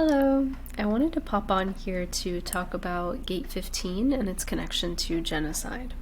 Hello, I wanted to pop on here to talk about Gate 15 and its connection to genocide.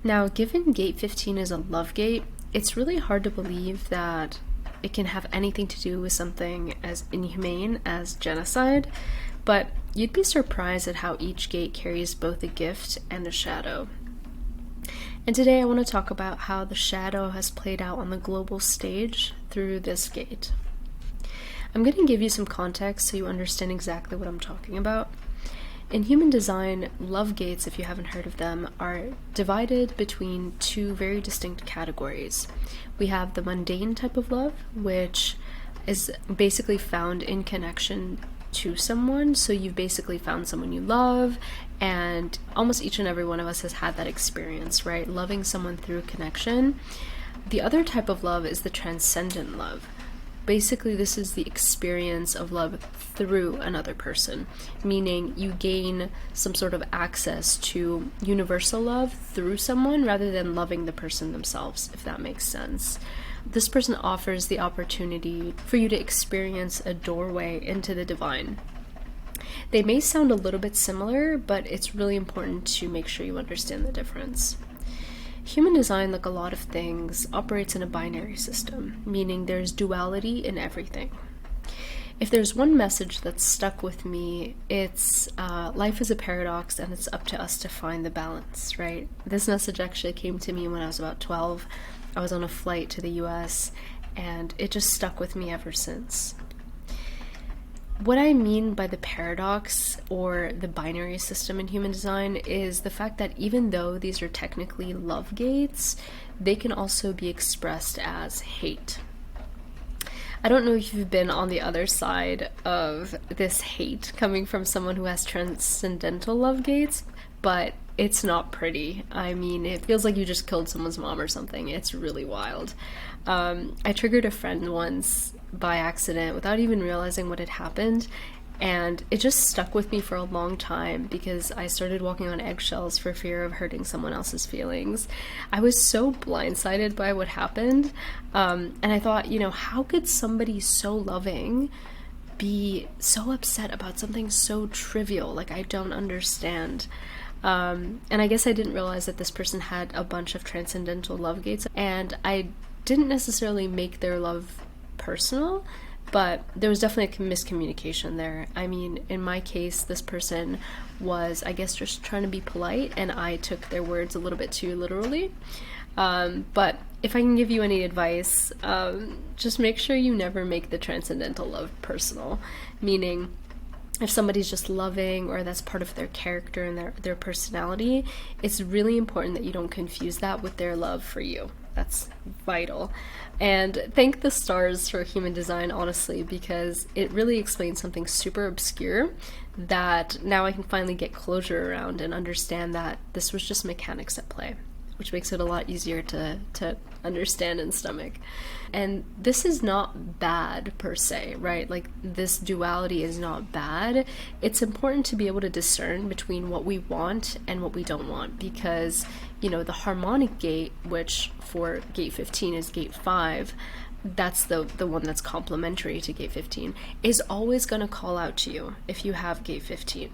Now, given Gate 15 is a love gate, it's really hard to believe that it can have anything to do with something as inhumane as genocide, but you'd be surprised at how each gate carries both a gift and a shadow. And today I want to talk about how the shadow has played out on the global stage through this gate. I'm going to give you some context so you understand exactly what I'm talking about. In human design, love gates, if you haven't heard of them, are divided between two very distinct categories. We have the mundane type of love, which is basically found in connection to someone. So you've basically found someone you love, and almost each and every one of us has had that experience, right? Loving someone through connection. The other type of love is the transcendent love. Basically, this is the experience of love through another person, meaning you gain some sort of access to universal love through someone rather than loving the person themselves, if that makes sense. This person offers the opportunity for you to experience a doorway into the divine. They may sound a little bit similar, but it's really important to make sure you understand the difference. Human design, like a lot of things, operates in a binary system, meaning there's duality in everything. If there's one message that's stuck with me, it's life is a paradox and it's up to us to find the balance, right? This message actually came to me when I was about 12. I was on a flight to the US and it just stuck with me ever since. What I mean by the paradox or the binary system in human design is the fact that even though these are technically love gates, they can also be expressed as hate. I don't know if you've been on the other side of this hate coming from someone who has transcendental love gates, but it's not pretty. I mean, it feels like you just killed someone's mom or something. It's really wild. I triggered a friend once by accident without even realizing what had happened, and it just stuck with me for a long time because I started walking on eggshells for fear of hurting someone else's feelings. I was so blindsided by what happened, and I thought, how could somebody so loving be so upset about something so trivial? Like, I don't understand. And I guess I didn't realize that this person had a bunch of transcendental love gates, and I didn't necessarily make their love personal, but there was definitely a miscommunication there. I mean, in my case, this person was, I guess, just trying to be polite, and I took their words a little bit too literally. But if I can give you any advice, just make sure you never make the transcendental love personal, meaning if somebody's just loving or that's part of their character and their personality, it's really important that you don't confuse that with their love for you. That's vital. And thank the stars for human design, honestly, because it really explains something super obscure that now I can finally get closure around and understand that this was just mechanics at play, which makes it a lot easier to understand and stomach. And this is not bad per se, right? Like, this duality is not bad. It's important to be able to discern between what we want and what we don't want, because the harmonic gate, which for gate 15 is gate 5, that's the one that's complementary to gate 15, is always going to call out to you if you have gate 15.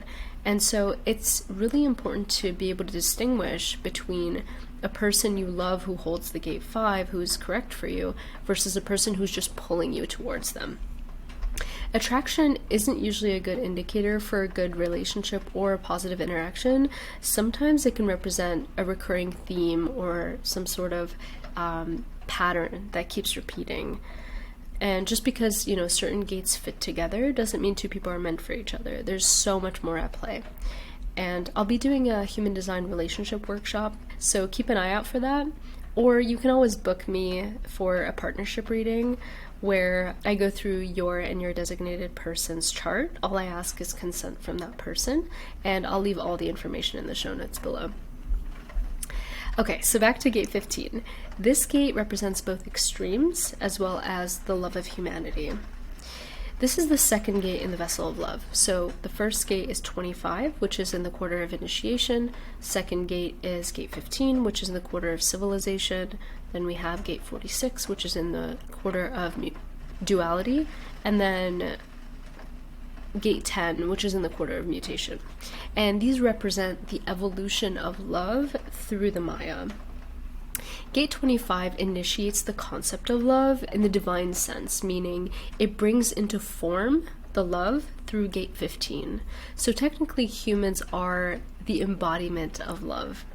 And so it's really important to be able to distinguish between a person you love who holds the gate 5, who's correct for you, versus a person who's just pulling you towards them. Attraction isn't usually a good indicator for a good relationship or a positive interaction. Sometimes it can represent a recurring theme or some sort of pattern that keeps repeating. And just because, certain gates fit together doesn't mean two people are meant for each other. There's so much more at play. And I'll be doing a human design relationship workshop, so keep an eye out for that. Or you can always book me for a partnership reading where I go through your and your designated person's chart. All I ask is consent from that person, and I'll leave all the information in the show notes below. Okay, so back to gate 15. This gate represents both extremes as well as the love of humanity. This is the second gate in the vessel of love. So the first gate is 25, which is in the quarter of initiation. Second gate is gate 15, which is in the quarter of civilization. Then we have gate 46, which is in the quarter of duality. And then gate 10, which is in the quarter of mutation. And these represent the evolution of love through the Maya. Gate 25 initiates the concept of love in the divine sense, meaning it brings into form the love through gate 15. So technically humans are the embodiment of love.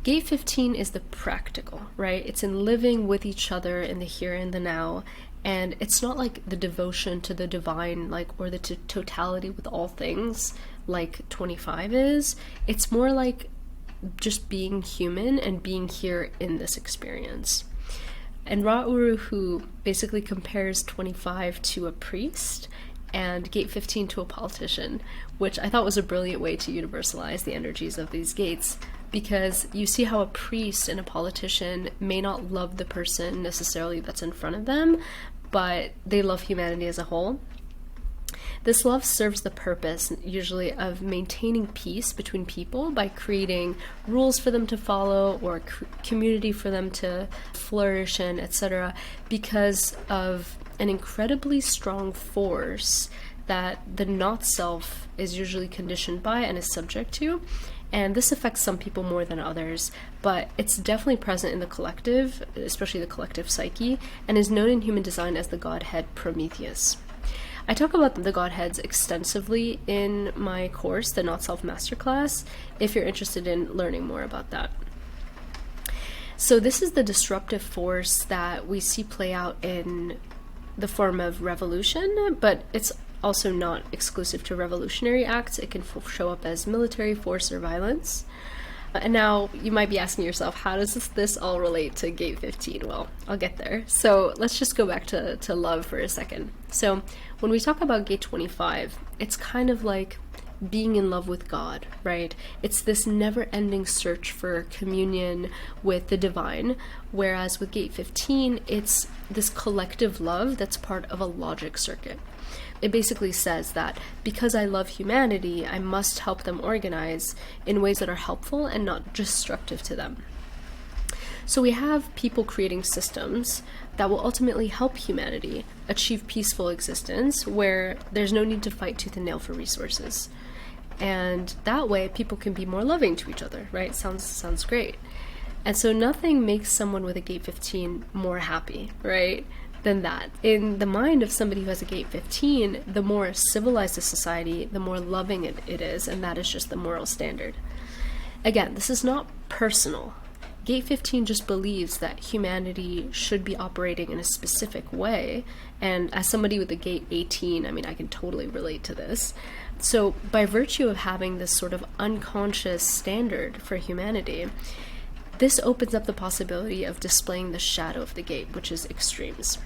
Gate 15 is the practical, right? It's in living with each other in the here and the now, and it's not like the devotion to the divine, like, or the totality with all things like 25 is. It's more like just being human and being here in this experience. And Ra-Uru, who basically compares 25 to a priest and gate 15 to a politician, which I thought was a brilliant way to universalize the energies of these gates, because you see how a priest and a politician may not love the person necessarily that's in front of them, but they love humanity as a whole. This love serves the purpose, usually, of maintaining peace between people by creating rules for them to follow or community for them to flourish in, etc., because of an incredibly strong force that the not-self is usually conditioned by and is subject to. And this affects some people more than others, but it's definitely present in the collective, especially the collective psyche, and is known in human design as the godhead Prometheus. I talk about the godheads extensively in my course, the Not Self Masterclass, if you're interested in learning more about that. So this is the disruptive force that we see play out in the form of revolution, but it's also not exclusive to revolutionary acts. It can show up as military force or violence. And now you might be asking yourself, how does this all relate to gate 15? Well, I'll get there. So let's just go back to love for a second. So when we talk about gate 25, it's kind of like being in love with God, right? It's this never-ending search for communion with the divine, whereas with gate 15, it's this collective love that's part of a logic circuit. It basically says that because I love humanity, I must help them organize in ways that are helpful and not destructive to them. So we have people creating systems that will ultimately help humanity achieve peaceful existence where there's no need to fight tooth and nail for resources. And that way people can be more loving to each other, right? Sounds great. And so nothing makes someone with a gate 15 more happy, right, than that. In the mind of somebody who has a gate 15, the more civilized a society, the more loving it is, and that is just the moral standard. Again, this is not personal. Gate 15 just believes that humanity should be operating in a specific way, and as somebody with a gate 18, I mean, I can totally relate to this. So by virtue of having this sort of unconscious standard for humanity, this opens up the possibility of displaying the shadow of the gate, which is extremes.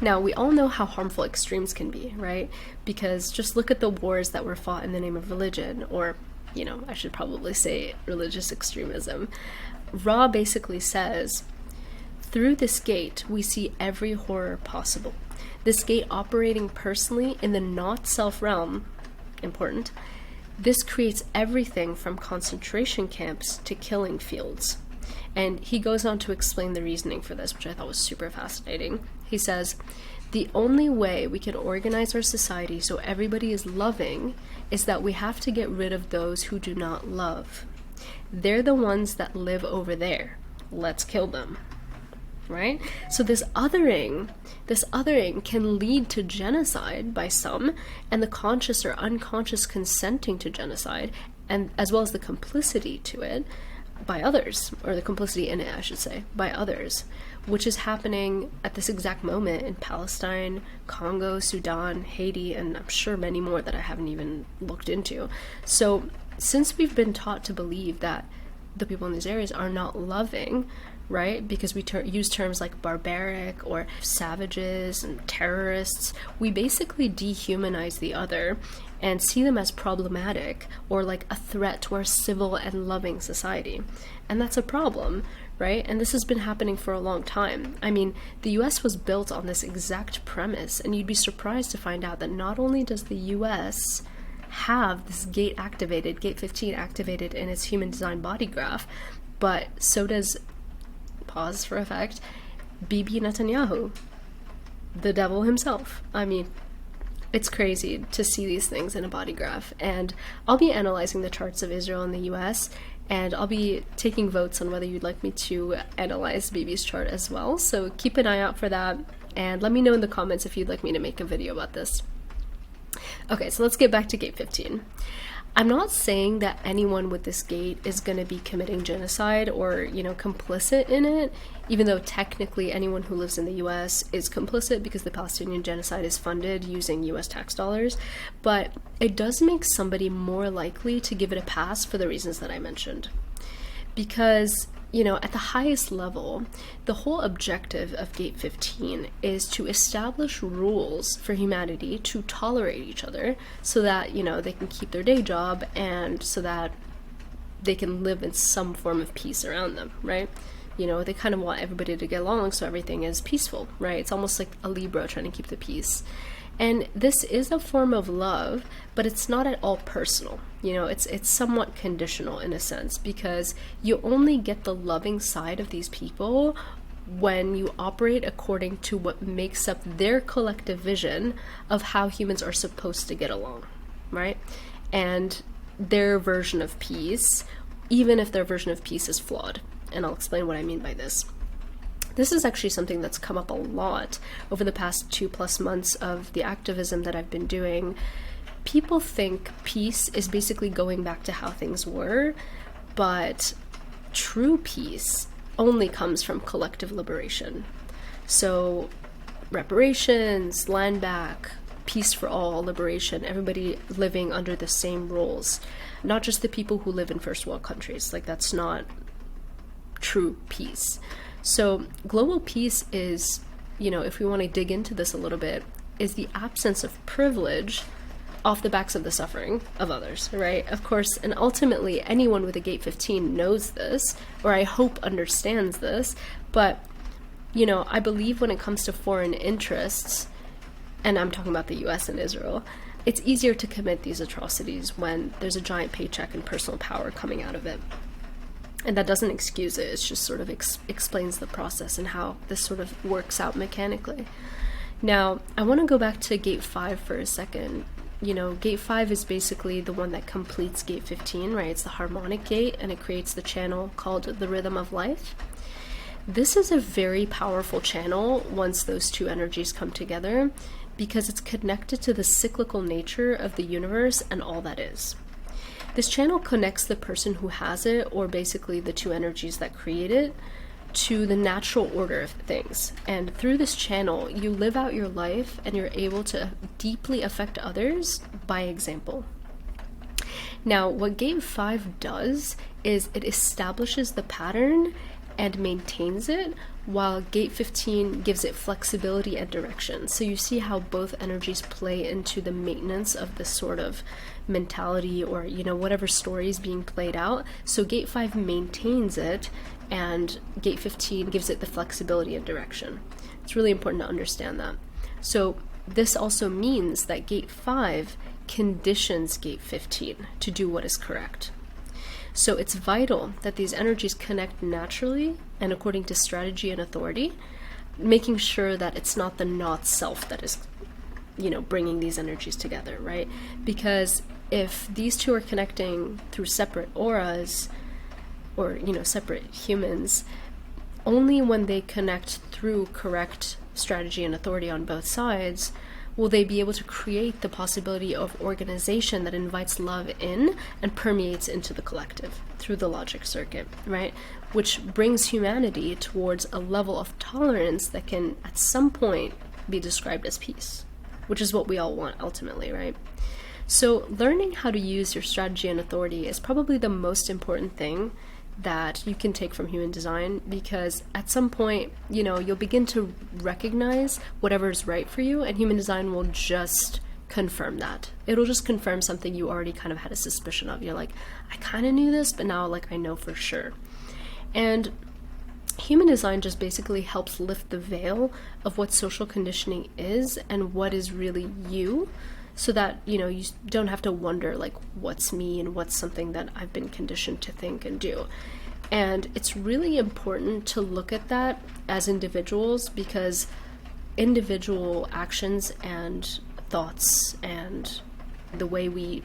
Now, we all know how harmful extremes can be, right? Because just look at the wars that were fought in the name of religion, or, I should probably say religious extremism. Ra basically says, through this gate, we see every horror possible. This gate operating personally in the not-self realm, important, this creates everything from concentration camps to killing fields. And he goes on to explain the reasoning for this, which I thought was super fascinating. He says, the only way we can organize our society so everybody is loving is that we have to get rid of those who do not love. They're the ones that live over there. Let's kill them. Right? So this othering can lead to genocide by some, and the conscious or unconscious consenting to genocide, and as well as the complicity to it by others, or the complicity in it, I should say, by others, which is happening at this exact moment in Palestine, Congo, Sudan, Haiti, and I'm sure many more that I haven't even looked into. So since we've been taught to believe that the people in these areas are not loving, right, because we use terms like barbaric or savages and terrorists, we basically dehumanize the other and see them as problematic or like a threat to our civil and loving society. And that's a problem, right? And this has been happening for a long time. I mean, the US was built on this exact premise, and you'd be surprised to find out that not only does the US have this gate 15 activated in its human design body graph, but so does, pause for effect, Bibi Netanyahu, the devil himself. I mean, It's crazy to see these things in a body graph. And I'll be analyzing the charts of Israel and the US, and I'll be taking votes on whether you'd like me to analyze BB's chart as well. So keep an eye out for that, and let me know in the comments if you'd like me to make a video about this. Okay, so let's get back to gate 15. I'm not saying that anyone with this gate is going to be committing genocide or, complicit in it, even though technically anyone who lives in the US is complicit because the Palestinian genocide is funded using US tax dollars. But it does make somebody more likely to give it a pass for the reasons that I mentioned. Because, at the highest level, the whole objective of Gate 15 is to establish rules for humanity to tolerate each other so that, they can keep their day job and so that they can live in some form of peace around them, right? They kind of want everybody to get along so everything is peaceful, right? It's almost like a Libra trying to keep the peace. And this is a form of love, but it's not at all personal. It's somewhat conditional in a sense, because you only get the loving side of these people when you operate according to what makes up their collective vision of how humans are supposed to get along, right? And their version of peace, even if their version of peace is flawed. And I'll explain what I mean by this. This is actually something that's come up a lot over the past 2+ months of the activism that I've been doing. People think peace is basically going back to how things were, but true peace only comes from collective liberation. So reparations, land back, peace for all, liberation, everybody living under the same rules, not just the people who live in first world countries. Like, that's not true peace. So global peace is, if we want to dig into this a little bit, is the absence of privilege off the backs of the suffering of others, right? Of course, and ultimately anyone with a Gate 15 knows this, or I hope understands this, but, I believe when it comes to foreign interests, and I'm talking about the US and Israel, it's easier to commit these atrocities when there's a giant paycheck and personal power coming out of it. And that doesn't excuse it, it just sort of explains the process and how this sort of works out mechanically. Now, I want to go back to Gate 5 for a second. Gate 5 is basically the one that completes Gate 15, right? It's the harmonic gate, and it creates the channel called the rhythm of life. This is a very powerful channel once those two energies come together, because it's connected to the cyclical nature of the universe and all that is. This channel connects the person who has it, or basically the two energies that create it, to the natural order of things. And through this channel, you live out your life and you're able to deeply affect others by example. Now, what Gate 5 does is it establishes the pattern and maintains it, while Gate 15 gives it flexibility and direction. So you see how both energies play into the maintenance of this sort of mentality, or whatever story is being played out. So Gate 5 maintains it, and Gate 15 gives it the flexibility and direction. It's really important to understand that. So this also means that Gate 5 conditions Gate 15 to do what is correct. So it's vital that these energies connect naturally and according to strategy and authority, making sure that it's not the not self that is, bringing these energies together, right? Because if these two are connecting through separate auras, or, separate humans, only when they connect through correct strategy and authority on both sides will they be able to create the possibility of organization that invites love in and permeates into the collective through the logic circuit, right? Which brings humanity towards a level of tolerance that can at some point be described as peace, which is what we all want ultimately, right? So learning how to use your strategy and authority is probably the most important thing that you can take from human design, because at some point, you'll begin to recognize whatever is right for you, and human design will just confirm that. It'll just confirm something you already kind of had a suspicion of. You're like, I kind of knew this, but now I know for sure. And human design just basically helps lift the veil of what social conditioning is and what is really you, so that, you don't have to wonder, what's me and what's something that I've been conditioned to think and do. And it's really important to look at that as individuals, because individual actions and thoughts and the way we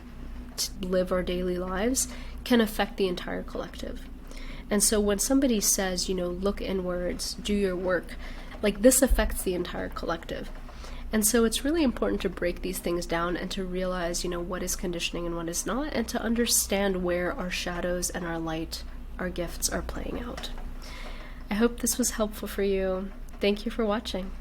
live our daily lives can affect the entire collective. And so when somebody says, look inwards, do your work, like, this affects the entire collective. And so it's really important to break these things down and to realize, what is conditioning and what is not, and to understand where our shadows and our light, our gifts are playing out. I hope this was helpful for you. Thank you for watching.